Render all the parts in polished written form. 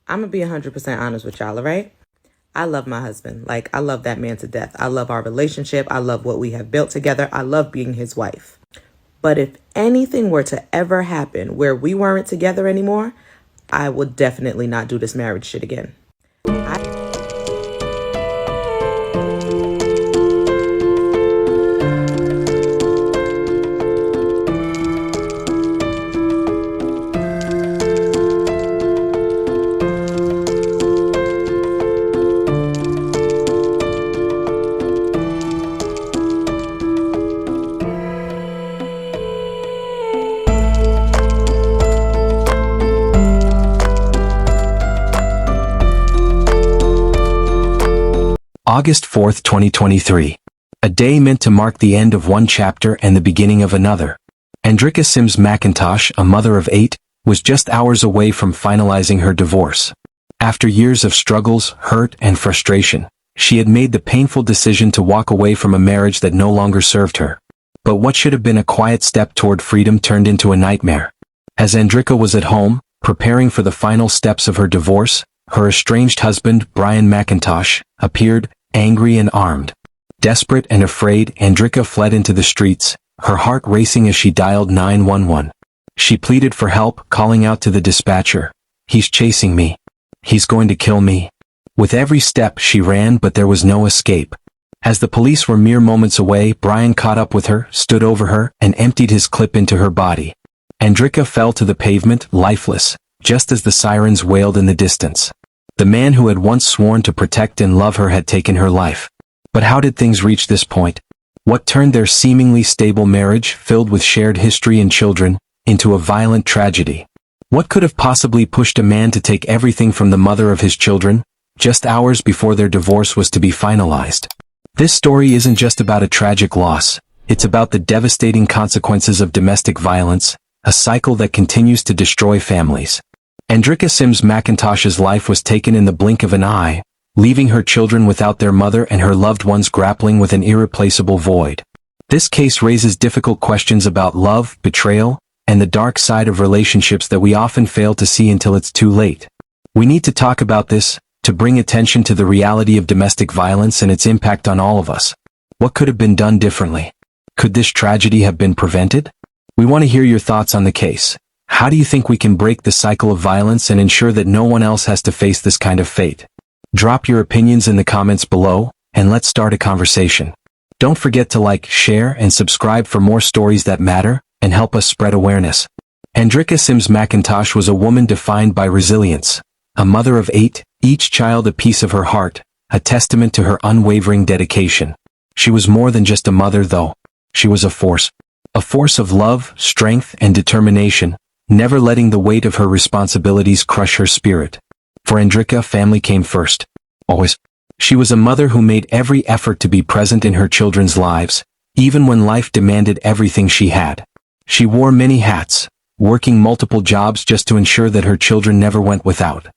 I'm gonna be 100% honest with y'all, all right? I love my husband. Like, I love that man to death. I love our relationship. I love what we have built together. I love being his wife. But if anything were to ever happen where we weren't together anymore, I would definitely not do this marriage shit again. August 4th, 2023. A day meant to mark the end of one chapter and the beginning of another. Andrika Sims McIntosh, a mother of 8, was just hours away from finalizing her divorce. After years of struggles, hurt, and frustration, she had made the painful decision to walk away from a marriage that no longer served her. But what should have been a quiet step toward freedom turned into a nightmare. As Andrika was at home, preparing for the final steps of her divorce, her estranged husband, Brian McIntosh, appeared, angry and armed. Desperate and afraid, Andrika fled into the streets, her heart racing as she dialed 911. She pleaded for help, calling out to the dispatcher, "He's chasing me. He's going to kill me." With every step she ran, but there was no escape. As the police were mere moments away, Brian caught up with her, stood over her, and emptied his clip into her body. Andrika fell to the pavement, lifeless, just as the sirens wailed in the distance. The man who had once sworn to protect and love her had taken her life. But how did things reach this point? What turned their seemingly stable marriage, filled with shared history and children, into a violent tragedy? What could have possibly pushed a man to take everything from the mother of his children, just hours before their divorce was to be finalized? This story isn't just about a tragic loss, it's about the devastating consequences of domestic violence, a cycle that continues to destroy families. Andrika Sims McIntosh's life was taken in the blink of an eye, leaving her children without their mother and her loved ones grappling with an irreplaceable void. This case raises difficult questions about love, betrayal, and the dark side of relationships that we often fail to see until it's too late. We need to talk about this, to bring attention to the reality of domestic violence and its impact on all of us. What could have been done differently? Could this tragedy have been prevented? We want to hear your thoughts on the case. How do you think we can break the cycle of violence and ensure that no one else has to face this kind of fate? Drop your opinions in the comments below, and let's start a conversation. Don't forget to like, share, and subscribe for more stories that matter, and help us spread awareness. Andrika Sims McIntosh was a woman defined by resilience. A mother of 8, each child a piece of her heart, a testament to her unwavering dedication. She was more than just a mother though. She was a force of love, strength, and determination, never letting the weight of her responsibilities crush her spirit. For Andrika, family came first. Always. She was a mother who made every effort to be present in her children's lives, even when life demanded everything she had. She wore many hats, working multiple jobs just to ensure that her children never went without.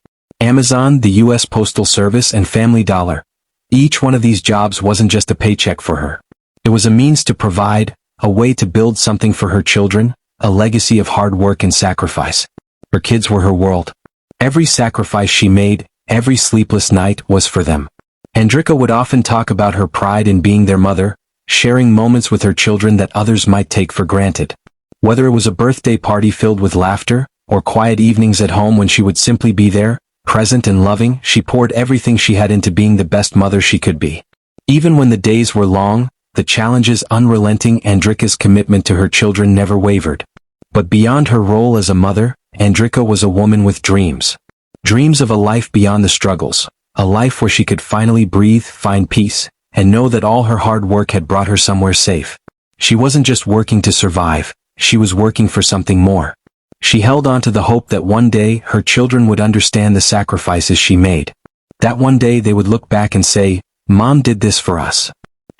Amazon, the U.S. Postal Service, and Family Dollar. Each one of these jobs wasn't just a paycheck for her. It was a means to provide, a way to build something for her children, a legacy of hard work and sacrifice. Her kids were her world. Every sacrifice she made, every sleepless night, was for them. Andrika would often talk about her pride in being their mother, sharing moments with her children that others might take for granted. Whether it was a birthday party filled with laughter, or quiet evenings at home when she would simply be there, present and loving, she poured everything she had into being the best mother she could be. Even when the days were long, the challenges unrelenting, Andrika's commitment to her children never wavered. But beyond her role as a mother, Andrika was a woman with dreams. Dreams of a life beyond the struggles, a life where she could finally breathe, find peace, and know that all her hard work had brought her somewhere safe. She wasn't just working to survive, she was working for something more. She held on to the hope that one day her children would understand the sacrifices she made. That one day they would look back and say, "Mom did this for us."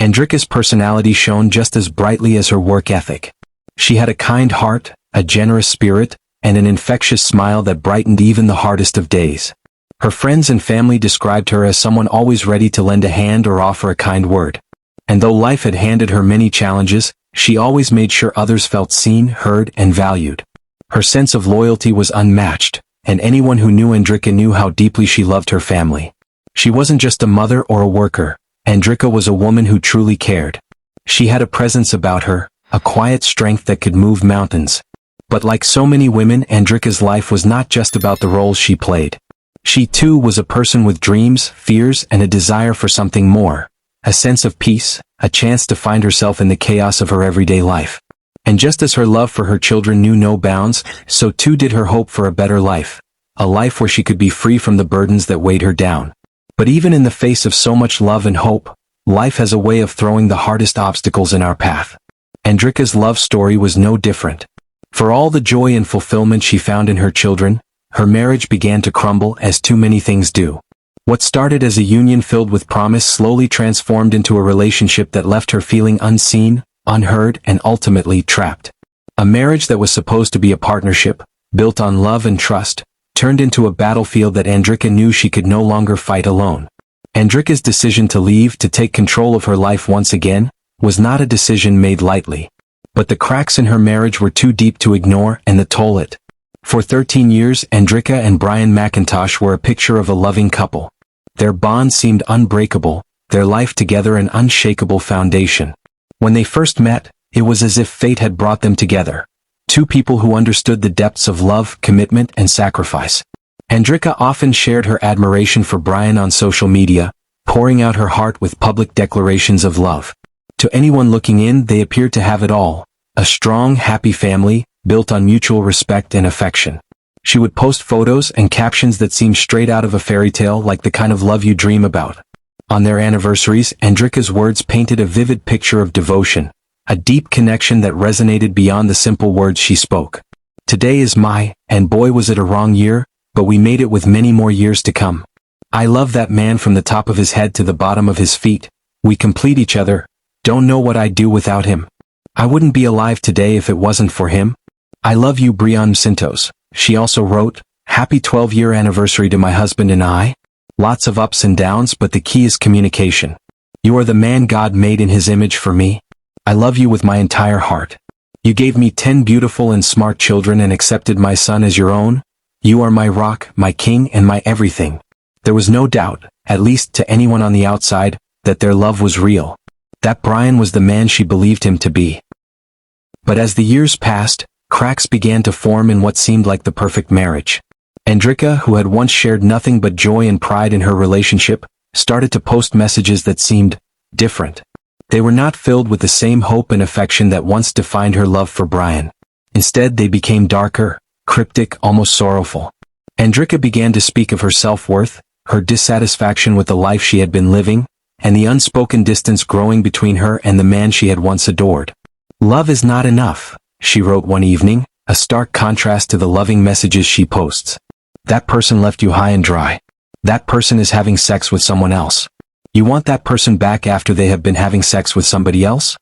Andrika's personality shone just as brightly as her work ethic. She had a kind heart, a generous spirit, and an infectious smile that brightened even the hardest of days. Her friends and family described her as someone always ready to lend a hand or offer a kind word. And though life had handed her many challenges, she always made sure others felt seen, heard, and valued. Her sense of loyalty was unmatched, and anyone who knew Andrika knew how deeply she loved her family. She wasn't just a mother or a worker. Andrika was a woman who truly cared. She had a presence about her, a quiet strength that could move mountains. But like so many women, Andrika's life was not just about the roles she played. She too was a person with dreams, fears, and a desire for something more. A sense of peace, a chance to find herself in the chaos of her everyday life. And just as her love for her children knew no bounds, so too did her hope for a better life. A life where she could be free from the burdens that weighed her down. But even in the face of so much love and hope, life has a way of throwing the hardest obstacles in our path. Andrika's love story was no different. For all the joy and fulfillment she found in her children, her marriage began to crumble as too many things do. What started as a union filled with promise slowly transformed into a relationship that left her feeling unseen, unheard, and ultimately trapped. A marriage that was supposed to be a partnership, built on love and trust, turned into a battlefield that Andrika knew she could no longer fight alone. Andrika's decision to leave, to take control of her life once again, was not a decision made lightly. But the cracks in her marriage were too deep to ignore, and the toll it. For 13 years, Andrika and Brian McIntosh were a picture of a loving couple. Their bond seemed unbreakable, their life together an unshakable foundation. When they first met, it was as if fate had brought them together. Two people who understood the depths of love, commitment, and sacrifice. Andrika often shared her admiration for Brian on social media, pouring out her heart with public declarations of love. To anyone looking in, they appeared to have it all. A strong, happy family, built on mutual respect and affection. She would post photos and captions that seemed straight out of a fairy tale, like the kind of love you dream about. On their anniversaries, Andrika's words painted a vivid picture of devotion, a deep connection that resonated beyond the simple words she spoke. Today is and boy was it a wrong year, but we made it with many more years to come. I love that man from the top of his head to the bottom of his feet. We complete each other. Don't know what I'd do without him. I wouldn't be alive today if it wasn't for him. I love you, Brian Sintos. She also wrote, "Happy 12-year anniversary to my husband and I. Lots of ups and downs, but the key is communication. You are the man God made in his image for me. I love you with my entire heart. You gave me 10 beautiful and smart children and accepted my son as your own. You are my rock, my king, and my everything." There was no doubt, at least to anyone on the outside, that their love was real. That Brian was the man she believed him to be. But as the years passed, cracks began to form in what seemed like the perfect marriage. Andrika, who had once shared nothing but joy and pride in her relationship, started to post messages that seemed different. They were not filled with the same hope and affection that once defined her love for Brian. Instead, they became darker, cryptic, almost sorrowful. Andrika began to speak of her self-worth, her dissatisfaction with the life she had been living, and the unspoken distance growing between her and the man she had once adored. "Love is not enough," she wrote one evening, a stark contrast to the loving messages she posts. "That person left you high and dry. That person is having sex with someone else. You want that person back after they have been having sex with somebody else?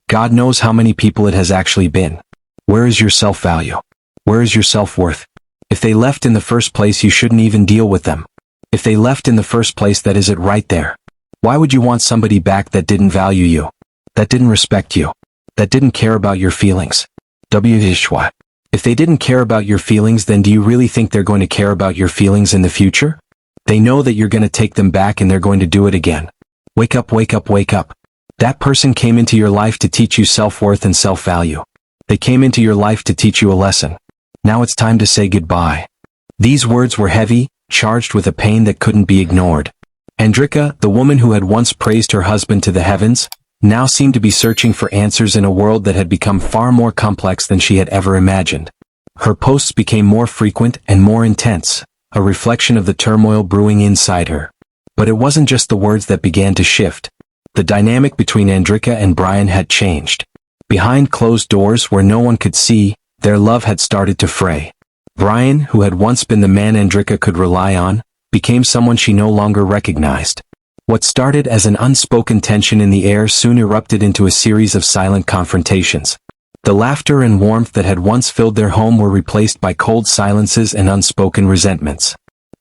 God knows how many people it has actually been. Where is your self-value? Where is your self-worth? If they left in the first place, you shouldn't even deal with them. If they left in the first place, that is it right there. Why would you want somebody back that didn't value you? That didn't respect you? That didn't care about your feelings? If they didn't care about your feelings, then do you really think they're going to care about your feelings in the future? They know that you're going to take them back and they're going to do it again. Wake up, wake up, wake up. That person came into your life to teach you self-worth and self-value. They came into your life to teach you a lesson. Now it's time to say goodbye." These words were heavy, charged with a pain that couldn't be ignored. Andrika, the woman who had once praised her husband to the heavens, now seemed to be searching for answers in a world that had become far more complex than she had ever imagined. Her posts became more frequent and more intense, a reflection of the turmoil brewing inside her. But it wasn't just the words that began to shift. The dynamic between Andrika and Brian had changed. Behind closed doors where no one could see, their love had started to fray. Brian, who had once been the man Andrika could rely on, became someone she no longer recognized. What started as an unspoken tension in the air soon erupted into a series of silent confrontations. The laughter and warmth that had once filled their home were replaced by cold silences and unspoken resentments.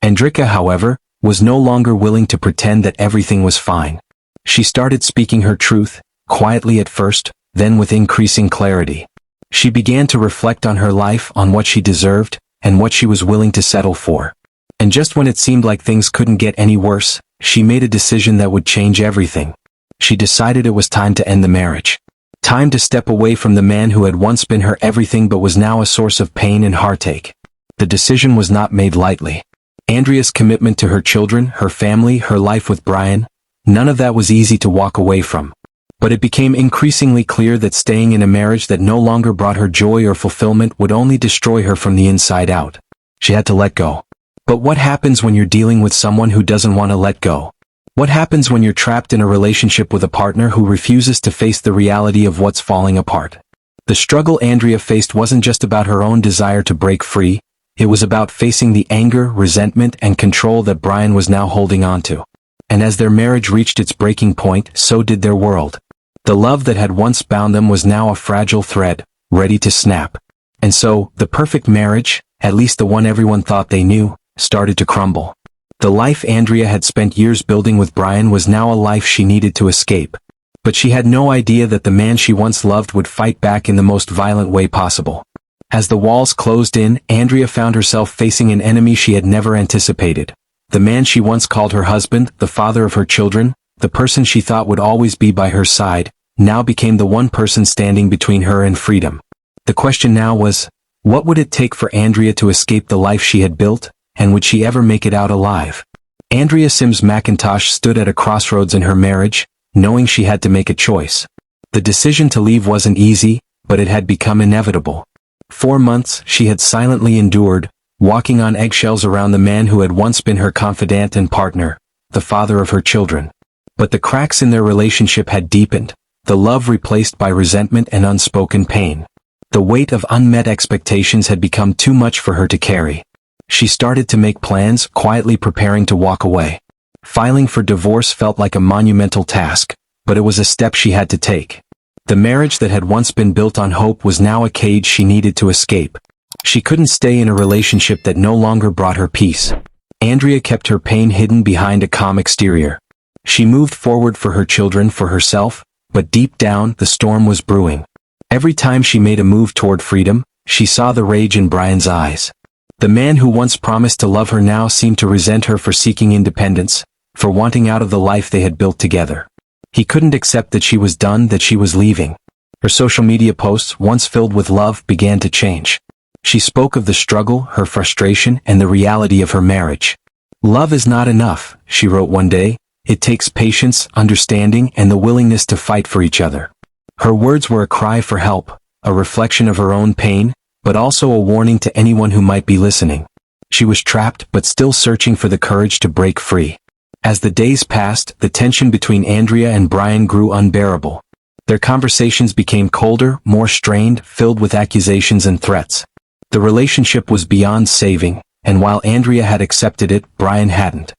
Andrika, however, was no longer willing to pretend that everything was fine. She started speaking her truth, quietly at first, then with increasing clarity. She began to reflect on her life, on what she deserved, and what she was willing to settle for. And just when it seemed like things couldn't get any worse, she made a decision that would change everything. She decided it was time to end the marriage. Time to step away from the man who had once been her everything but was now a source of pain and heartache. The decision was not made lightly. Andrea's commitment to her children, her family, her life with Brian, none of that was easy to walk away from. But it became increasingly clear that staying in a marriage that no longer brought her joy or fulfillment would only destroy her from the inside out. She had to let go. But what happens when you're dealing with someone who doesn't want to let go? What happens when you're trapped in a relationship with a partner who refuses to face the reality of what's falling apart? The struggle Andrea faced wasn't just about her own desire to break free, it was about facing the anger, resentment, and control that Brian was now holding on to. And as their marriage reached its breaking point, so did their world. The love that had once bound them was now a fragile thread, ready to snap. And so, the perfect marriage, at least the one everyone thought they knew, started to crumble. The life Andrea had spent years building with Brian was now a life she needed to escape. But she had no idea that the man she once loved would fight back in the most violent way possible. As the walls closed in, Andrea found herself facing an enemy she had never anticipated. The man she once called her husband, the father of her children, the person she thought would always be by her side, now became the one person standing between her and freedom. The question now was, what would it take for Andrea to escape the life she had built, and would she ever make it out alive? Andrea Sims McIntosh stood at a crossroads in her marriage, knowing she had to make a choice. The decision to leave wasn't easy, but it had become inevitable. 4 months she had silently endured, walking on eggshells around the man who had once been her confidant and partner, the father of her children. But the cracks in their relationship had deepened, the love replaced by resentment and unspoken pain. The weight of unmet expectations had become too much for her to carry. She started to make plans, quietly preparing to walk away. Filing for divorce felt like a monumental task, but it was a step she had to take. The marriage that had once been built on hope was now a cage she needed to escape. She couldn't stay in a relationship that no longer brought her peace. Andrea kept her pain hidden behind a calm exterior. She moved forward for her children, for herself, but deep down, the storm was brewing. Every time she made a move toward freedom, she saw the rage in Brian's eyes. The man who once promised to love her now seemed to resent her for seeking independence, for wanting out of the life they had built together. He couldn't accept that she was done, that she was leaving. Her social media posts, once filled with love, began to change. She spoke of the struggle, her frustration, and the reality of her marriage. "Love is not enough," she wrote one day. "It takes patience, understanding, and the willingness to fight for each other." Her words were a cry for help, a reflection of her own pain, but also a warning to anyone who might be listening. She was trapped but still searching for the courage to break free. As the days passed, the tension between Andrea and Brian grew unbearable. Their conversations became colder, more strained, filled with accusations and threats. The relationship was beyond saving, and while Andrea had accepted it, Brian hadn't.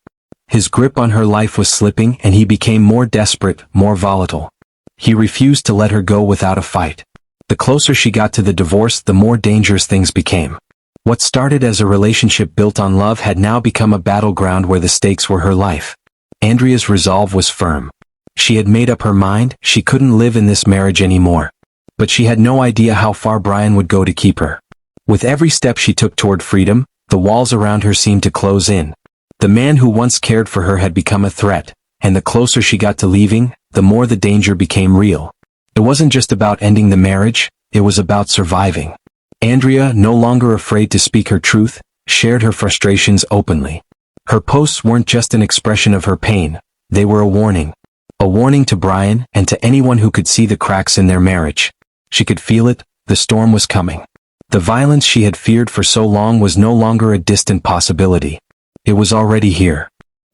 His grip on her life was slipping, and he became more desperate, more volatile. He refused to let her go without a fight. The closer she got to the divorce, the more dangerous things became. What started as a relationship built on love had now become a battleground where the stakes were her life. Andrea's resolve was firm. She had made up her mind, she couldn't live in this marriage anymore. But she had no idea how far Brian would go to keep her. With every step she took toward freedom, the walls around her seemed to close in. The man who once cared for her had become a threat, and the closer she got to leaving, the more the danger became real. It wasn't just about ending the marriage, it was about surviving. Andrea, no longer afraid to speak her truth, shared her frustrations openly. Her posts weren't just an expression of her pain, they were a warning. A warning to Brian, and to anyone who could see the cracks in their marriage. She could feel it, the storm was coming. The violence she had feared for so long was no longer a distant possibility. It was already here.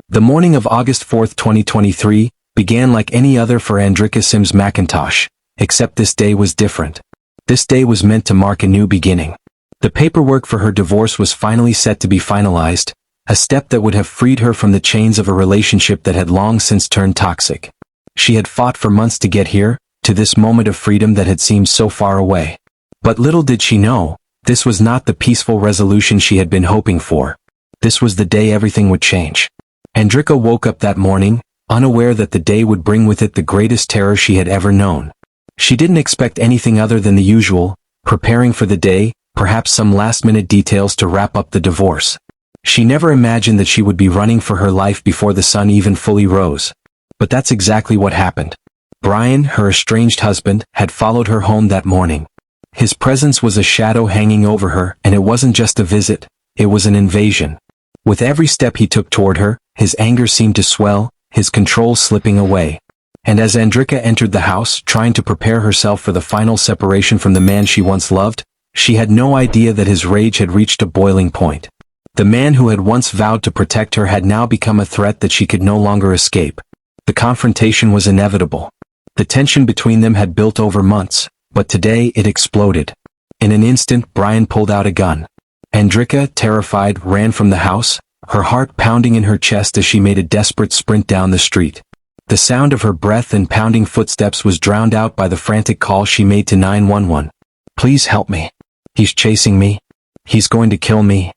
The morning of August 4th, 2023, began like any other for Andrea Sims McIntosh, except this day was different. This day was meant to mark a new beginning. The paperwork for her divorce was finally set to be finalized, a step that would have freed her from the chains of a relationship that had long since turned toxic. She had fought for months to get here, to this moment of freedom that had seemed so far away. But little did she know, this was not the peaceful resolution she had been hoping for. This was the day everything would change. Andrea woke up that morning, unaware that the day would bring with it the greatest terror she had ever known. She didn't expect anything other than the usual, preparing for the day, perhaps some last-minute details to wrap up the divorce. She never imagined that she would be running for her life before the sun even fully rose. But that's exactly what happened. Brian, her estranged husband, had followed her home that morning. His presence was a shadow hanging over her, and it wasn't just a visit, it was an invasion. With every step he took toward her, his anger seemed to swell, his control slipping away. And as Andrika entered the house, trying to prepare herself for the final separation from the man she once loved, she had no idea that his rage had reached a boiling point. The man who had once vowed to protect her had now become a threat that she could no longer escape. The confrontation was inevitable. The tension between them had built over months, but today it exploded. In an instant, Brian pulled out a gun. Andrika, terrified, ran from the house, her heart pounding in her chest as she made a desperate sprint down the street. The sound of her breath and pounding footsteps was drowned out by the frantic call she made to 911. "Please help me. He's chasing me. He's going to kill me."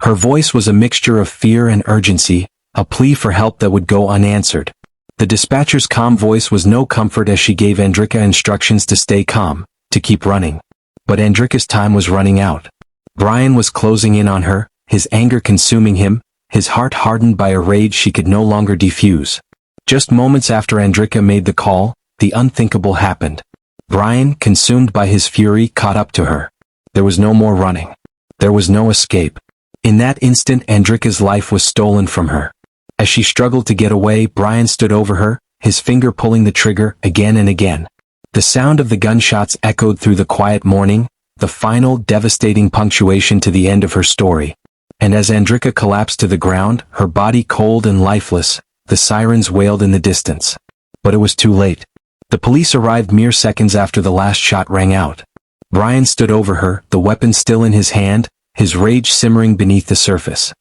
Her voice was a mixture of fear and urgency, a plea for help that would go unanswered. The dispatcher's calm voice was no comfort as she gave Andrika instructions to stay calm, to keep running. But Andrika's time was running out. Brian was closing in on her, his anger consuming him, his heart hardened by a rage she could no longer defuse. Just moments after Andrika made the call, the unthinkable happened. Brian, consumed by his fury, caught up to her. There was no more running. There was no escape. In that instant, Andrika's life was stolen from her. As she struggled to get away, Brian stood over her, his finger pulling the trigger again and again. The sound of the gunshots echoed through the quiet morning, the final devastating punctuation to the end of her story. And as Andrika collapsed to the ground, her body cold and lifeless, the sirens wailed in the distance. But it was too late. The police arrived mere seconds after the last shot rang out. Brian stood over her, the weapon still in his hand, his rage simmering beneath the surface.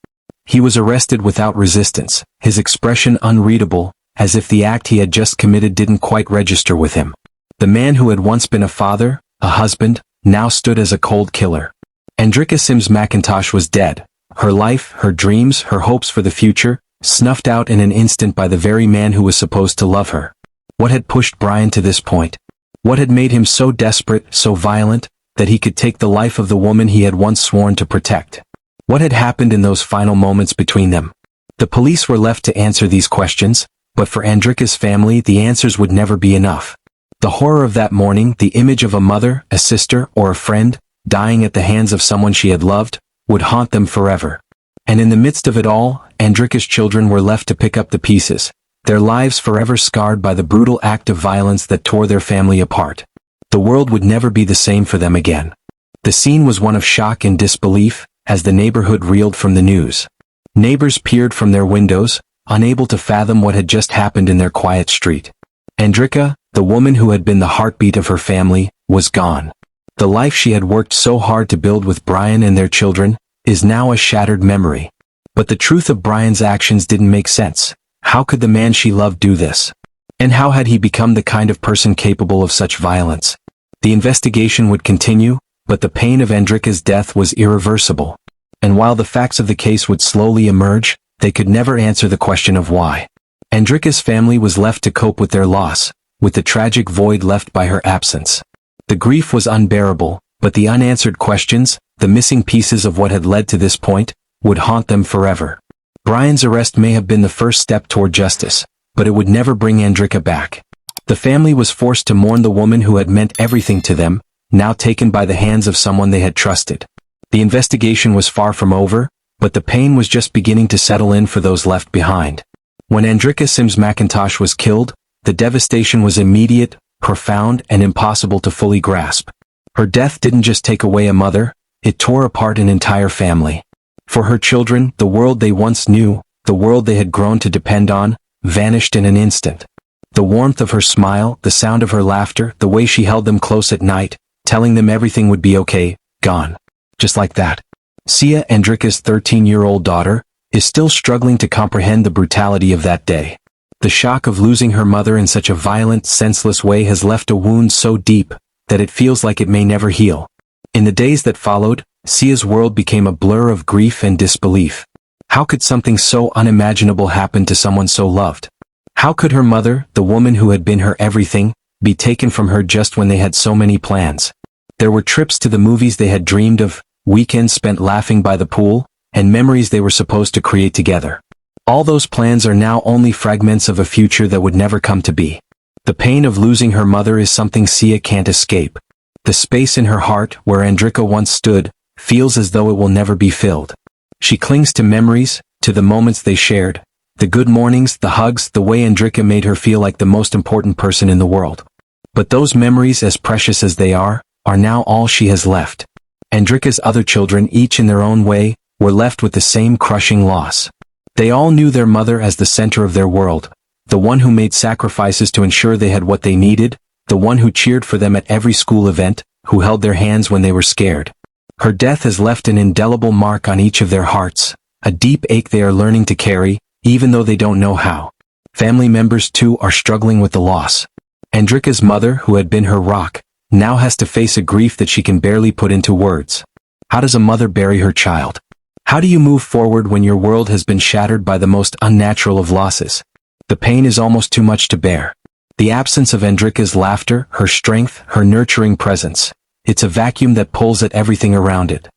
He was arrested without resistance, his expression unreadable, as if the act he had just committed didn't quite register with him. The man who had once been a father, a husband, now stood as a cold killer. Andrika Sims McIntosh was dead. Her life, her dreams, her hopes for the future, snuffed out in an instant by the very man who was supposed to love her. What had pushed Brian to this point? What had made him so desperate, so violent, that he could take the life of the woman he had once sworn to protect? What had happened in those final moments between them? The police were left to answer these questions, but for Andrika's family the answers would never be enough. The horror of that morning, the image of a mother, a sister, or a friend, dying at the hands of someone she had loved, would haunt them forever. And in the midst of it all, Andrika's children were left to pick up the pieces, their lives forever scarred by the brutal act of violence that tore their family apart. The world would never be the same for them again. The scene was one of shock and disbelief, as the neighborhood reeled from the news. Neighbors peered from their windows, unable to fathom what had just happened in their quiet street. Andrika, the woman who had been the heartbeat of her family, was gone. The life she had worked so hard to build with Brian and their children is now a shattered memory. But the truth of Brian's actions didn't make sense. How could the man she loved do this? And how had he become the kind of person capable of such violence? The investigation would continue, but the pain of Andrika's death was irreversible. And while the facts of the case would slowly emerge, they could never answer the question of why. Andrika's family was left to cope with their loss, with the tragic void left by her absence. The grief was unbearable, but the unanswered questions, the missing pieces of what had led to this point, would haunt them forever. Brian's arrest may have been the first step toward justice, but it would never bring Andrika back. The family was forced to mourn the woman who had meant everything to them, now taken by the hands of someone they had trusted. The investigation was far from over, but the pain was just beginning to settle in for those left behind. When Andrika Sims McIntosh was killed, the devastation was immediate, profound, and impossible to fully grasp. Her death didn't just take away a mother, it tore apart an entire family. For her children, the world they once knew, the world they had grown to depend on, vanished in an instant. The warmth of her smile, the sound of her laughter, the way she held them close at night, telling them everything would be okay, gone. Just like that. Sia, Andrika's 13-year-old daughter, is still struggling to comprehend the brutality of that day. The shock of losing her mother in such a violent, senseless way has left a wound so deep that it feels like it may never heal. In the days that followed, Sia's world became a blur of grief and disbelief. How could something so unimaginable happen to someone so loved? How could her mother, the woman who had been her everything, be taken from her just when they had so many plans? There were trips to the movies they had dreamed of, weekends spent laughing by the pool, and memories they were supposed to create together. All those plans are now only fragments of a future that would never come to be. The pain of losing her mother is something Sia can't escape. The space in her heart, where Andrika once stood, feels as though it will never be filled. She clings to memories, to the moments they shared, the good mornings, the hugs, the way Andrika made her feel like the most important person in the world. But those memories, as precious as they are now all she has left. Andrika's other children, each in their own way, were left with the same crushing loss. They all knew their mother as the center of their world, the one who made sacrifices to ensure they had what they needed, the one who cheered for them at every school event, who held their hands when they were scared. Her death has left an indelible mark on each of their hearts, a deep ache they are learning to carry, even though they don't know how. Family members too are struggling with the loss. Andrika's mother, who had been her rock, now has to face a grief that she can barely put into words. How does a mother bury her child? How do you move forward when your world has been shattered by the most unnatural of losses? The pain is almost too much to bear. The absence of Andrika's laughter, her strength, her nurturing presence. It's a vacuum that pulls at everything around it.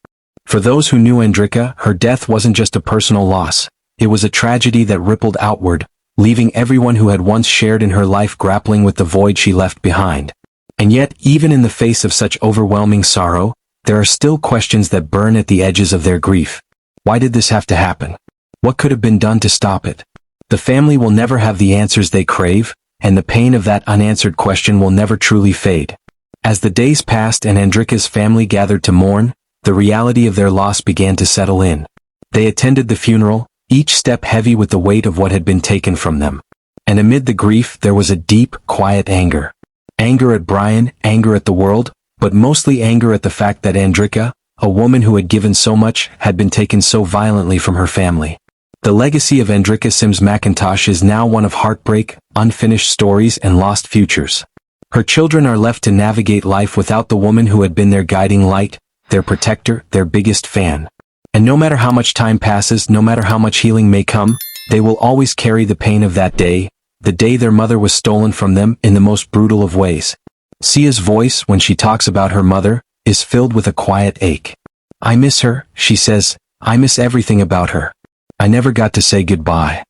For those who knew Andrika, her death wasn't just a personal loss. It was a tragedy that rippled outward, leaving everyone who had once shared in her life grappling with the void she left behind. And yet, even in the face of such overwhelming sorrow, there are still questions that burn at the edges of their grief. Why did this have to happen? What could have been done to stop it? The family will never have the answers they crave, and the pain of that unanswered question will never truly fade. As the days passed and Andrika's family gathered to mourn, the reality of their loss began to settle in. They attended the funeral, each step heavy with the weight of what had been taken from them. And amid the grief there was a deep, quiet anger. Anger at Brian, anger at the world, but mostly anger at the fact that Andrika, a woman who had given so much, had been taken so violently from her family. The legacy of Andrika Sims McIntosh is now one of heartbreak, unfinished stories, and lost futures. Her children are left to navigate life without the woman who had been their guiding light, their protector, their biggest fan. And no matter how much time passes, no matter how much healing may come, they will always carry the pain of that day, the day their mother was stolen from them in the most brutal of ways. Sia's voice, when she talks about her mother, is filled with a quiet ache. I miss her, she says. I miss everything about her. I never got to say goodbye.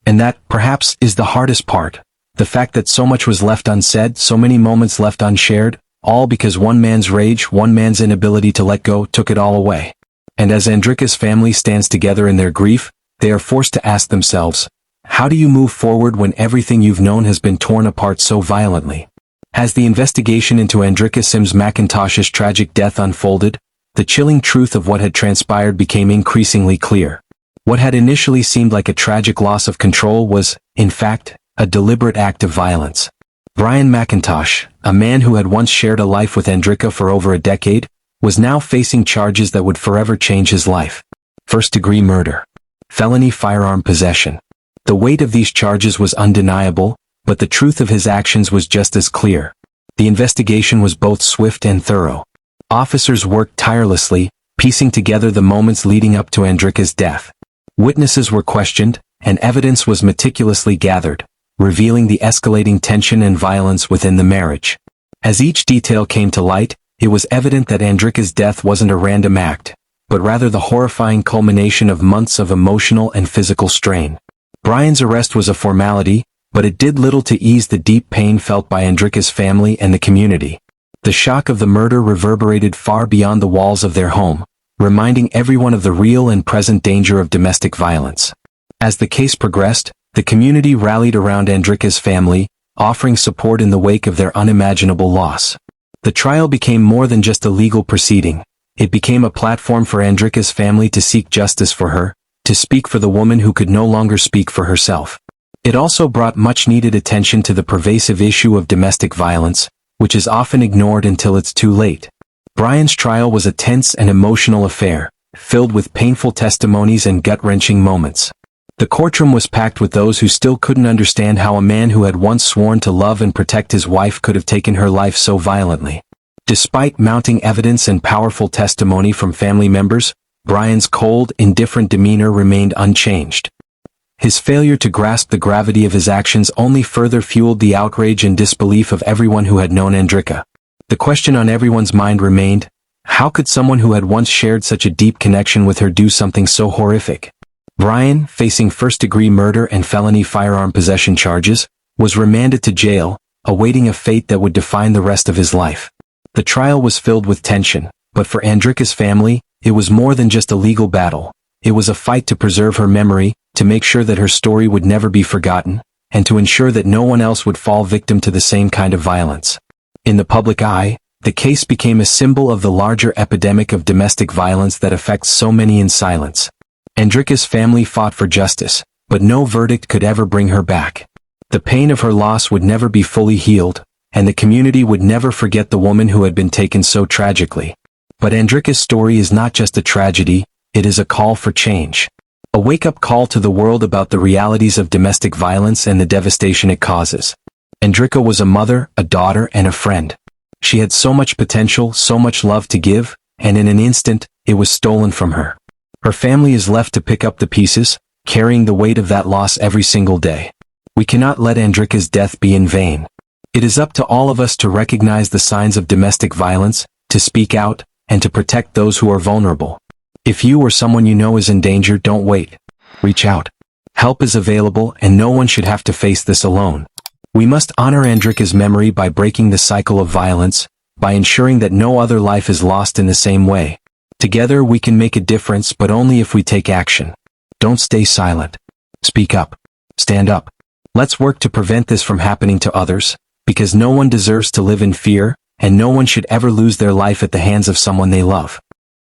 And that, perhaps, is the hardest part. The fact that so much was left unsaid, so many moments left unshared, all because one man's rage, one man's inability to let go, took it all away. And as Andrika's family stands together in their grief, they are forced to ask themselves, how do you move forward when everything you've known has been torn apart so violently? As the investigation into Andrika Sims McIntosh's tragic death unfolded, the chilling truth of what had transpired became increasingly clear. What had initially seemed like a tragic loss of control was, in fact, a deliberate act of violence. Brian McIntosh, a man who had once shared a life with Andrika for over a decade, was now facing charges that would forever change his life. First-degree murder. Felony firearm possession. The weight of these charges was undeniable, but the truth of his actions was just as clear. The investigation was both swift and thorough. Officers worked tirelessly, piecing together the moments leading up to Andrika's death. Witnesses were questioned, and evidence was meticulously gathered, revealing the escalating tension and violence within the marriage. As each detail came to light, it was evident that Andrika's death wasn't a random act, but rather the horrifying culmination of months of emotional and physical strain. Brian's arrest was a formality, but it did little to ease the deep pain felt by Andrika's family and the community. The shock of the murder reverberated far beyond the walls of their home, reminding everyone of the real and present danger of domestic violence. As the case progressed, the community rallied around Andrika's family, offering support in the wake of their unimaginable loss. The trial became more than just a legal proceeding. It became a platform for Andrika's family to seek justice for her, to speak for the woman who could no longer speak for herself. It also brought much-needed attention to the pervasive issue of domestic violence, which is often ignored until it's too late. Brian's trial was a tense and emotional affair, filled with painful testimonies and gut-wrenching moments. The courtroom was packed with those who still couldn't understand how a man who had once sworn to love and protect his wife could have taken her life so violently. Despite mounting evidence and powerful testimony from family members, Brian's cold, indifferent demeanor remained unchanged. His failure to grasp the gravity of his actions only further fueled the outrage and disbelief of everyone who had known Andrika. The question on everyone's mind remained, how could someone who had once shared such a deep connection with her do something so horrific? Brian, facing first-degree murder and felony firearm possession charges, was remanded to jail, awaiting a fate that would define the rest of his life. The trial was filled with tension, but for Andrika's family, it was more than just a legal battle. It was a fight to preserve her memory, to make sure that her story would never be forgotten, and to ensure that no one else would fall victim to the same kind of violence. In the public eye, the case became a symbol of the larger epidemic of domestic violence that affects so many in silence. Andrika's family fought for justice, but no verdict could ever bring her back. The pain of her loss would never be fully healed, and the community would never forget the woman who had been taken so tragically. But Andrika's story is not just a tragedy, it is a call for change. A wake-up call to the world about the realities of domestic violence and the devastation it causes. Andrika was a mother, a daughter, and a friend. She had so much potential, so much love to give, and in an instant, it was stolen from her. Her family is left to pick up the pieces, carrying the weight of that loss every single day. We cannot let Andrika's death be in vain. It is up to all of us to recognize the signs of domestic violence, to speak out, and to protect those who are vulnerable. If you or someone you know is in danger, don't wait. Reach out. Help is available, and no one should have to face this alone. We must honor Andrika's memory by breaking the cycle of violence, by ensuring that no other life is lost in the same way. Together we can make a difference, but only if we take action. Don't stay silent. Speak up. Stand up. Let's work to prevent this from happening to others, because no one deserves to live in fear, and no one should ever lose their life at the hands of someone they love.